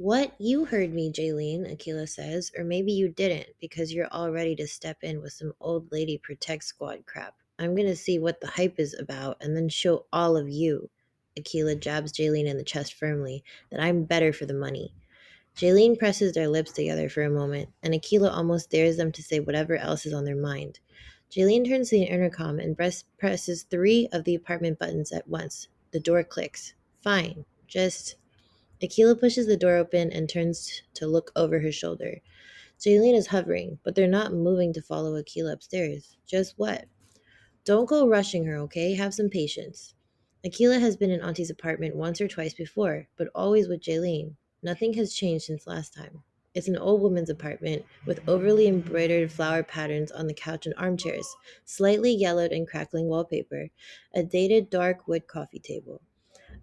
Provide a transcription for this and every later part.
What? You heard me, Jaylene, Akila says, or maybe you didn't because you're all ready to step in with some old lady protect squad crap. I'm gonna see what the hype is about and then show all of you. Akila jabs Jaylene in the chest firmly that I'm better for the money. Jaylene presses their lips together for a moment, and Akila almost dares them to say whatever else is on their mind. Jaylene turns to the intercom and presses three of the apartment buttons at once. The door clicks. Fine. Just Akila pushes the door open and turns to look over her shoulder. Jaylene is hovering, but they're not moving to follow Akila upstairs. Just what? Don't go rushing her, okay? Have some patience. Akila has been in Auntie's apartment once or twice before, but always with Jaylene. Nothing has changed since last time. It's an old woman's apartment with overly embroidered flower patterns on the couch and armchairs, slightly yellowed and crackling wallpaper, a dated dark wood coffee table.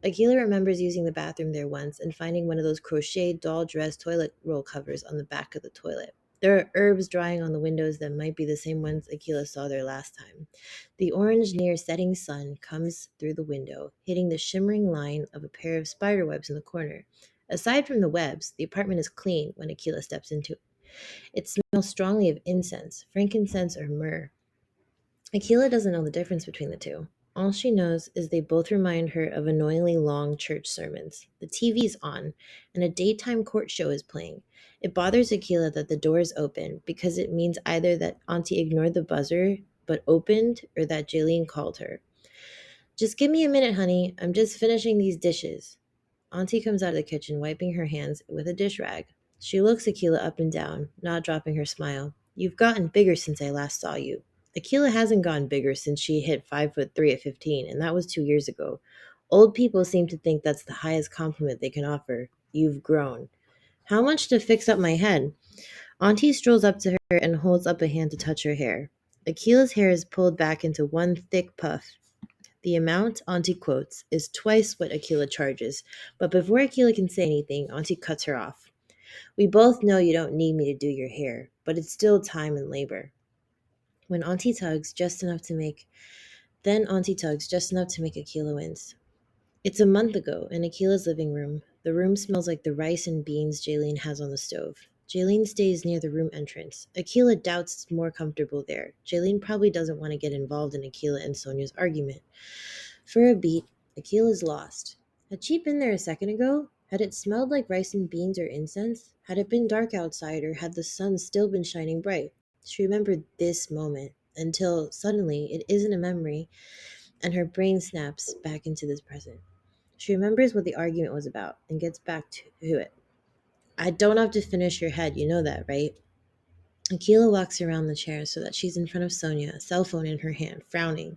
Akila remembers using the bathroom there once and finding one of those crocheted doll dress toilet roll covers on the back of the toilet. There are herbs drying on the windows that might be the same ones Akila saw there last time. The orange near setting sun comes through the window, hitting the shimmering line of a pair of spider webs in the corner. Aside from the webs, the apartment is clean when Akila steps into it. It smells strongly of incense, frankincense, or myrrh. Akila doesn't know the difference between the two. All she knows is they both remind her of annoyingly long church sermons. The TV's on, and a daytime court show is playing. It bothers Akila that the door is open because it means either that Auntie ignored the buzzer but opened or that Jaylene called her. Just give me a minute, honey. I'm just finishing these dishes. Auntie comes out of the kitchen, wiping her hands with a dish rag. She looks Akila up and down, not dropping her smile. You've gotten bigger since I last saw you. Akila hasn't gotten bigger since she hit 5'3" at 15, and that was 2 years ago. Old people seem to think that's the highest compliment they can offer. You've grown. How much to fix up my head? Auntie strolls up to her and holds up a hand to touch her hair. Akila's hair is pulled back into one thick puff. The amount Auntie quotes is twice what Akila charges, but before Akila can say anything, Auntie cuts her off. We both know you don't need me to do your hair, but it's still time and labor. When Auntie tugs just enough to make Then Auntie tugs just enough to make Akila wince. It's a month ago in Akila's living room. The room smells like the rice and beans Jaylene has on the stove. Jaylene stays near the room entrance. Akila doubts it's more comfortable there. Jaylene probably doesn't want to get involved in Akila and Sonia's argument. For a beat, Akila's lost. Had she been there a second ago? Had it smelled like rice and beans or incense? Had it been dark outside or had the sun still been shining bright? She remembered this moment until suddenly it isn't a memory and her brain snaps back into this present. She remembers what the argument was about and gets back to it. I don't have to finish your head, you know that, right? Akila walks around the chair so that she's in front of Sonia, a cell phone in her hand, frowning.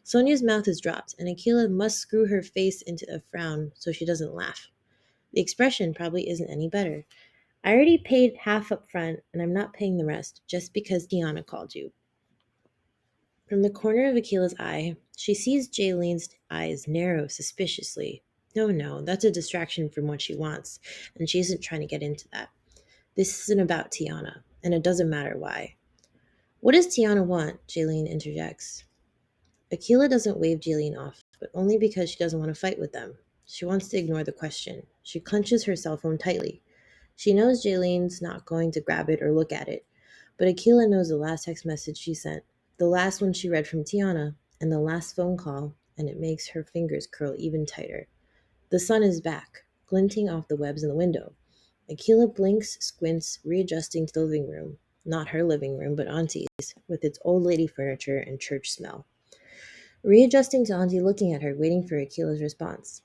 Sonia's mouth is dropped, and Akila must screw her face into a frown so she doesn't laugh. The expression probably isn't any better. I already paid half up front, and I'm not paying the rest just because Tiana called you. From the corner of Akila's eye, she sees Jaylene's eyes narrow suspiciously. No, no, that's a distraction from what she wants, and she isn't trying to get into that. This isn't about Tiana, and it doesn't matter why. What does Tiana want? Jaylene interjects. Akila doesn't wave Jaylene off, but only because she doesn't want to fight with them. She wants to ignore the question. She clenches her cell phone tightly. She knows Jaylene's not going to grab it or look at it, but Akila knows the last text message she sent, the last one she read from Tiana, and the last phone call, and it makes her fingers curl even tighter. The sun is back, glinting off the webs in the window. Akila blinks, squints, readjusting to the living room. Not her living room, but Auntie's, with its old lady furniture and church smell. Readjusting to Auntie looking at her, waiting for Akila's response.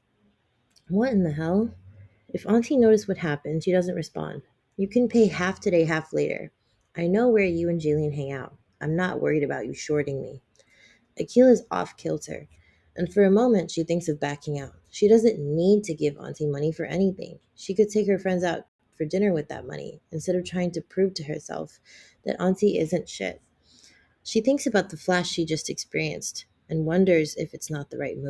What in the hell? If Auntie noticed what happened, she doesn't respond. You can pay half today, half later. I know where you and Jaylene hang out. I'm not worried about you shorting me. Akila's off kilter, and for a moment she thinks of backing out. She doesn't need to give Auntie money for anything. She could take her friends out for dinner with that money instead of trying to prove to herself that Auntie isn't shit. She thinks about the flash she just experienced and wonders if it's not the right move.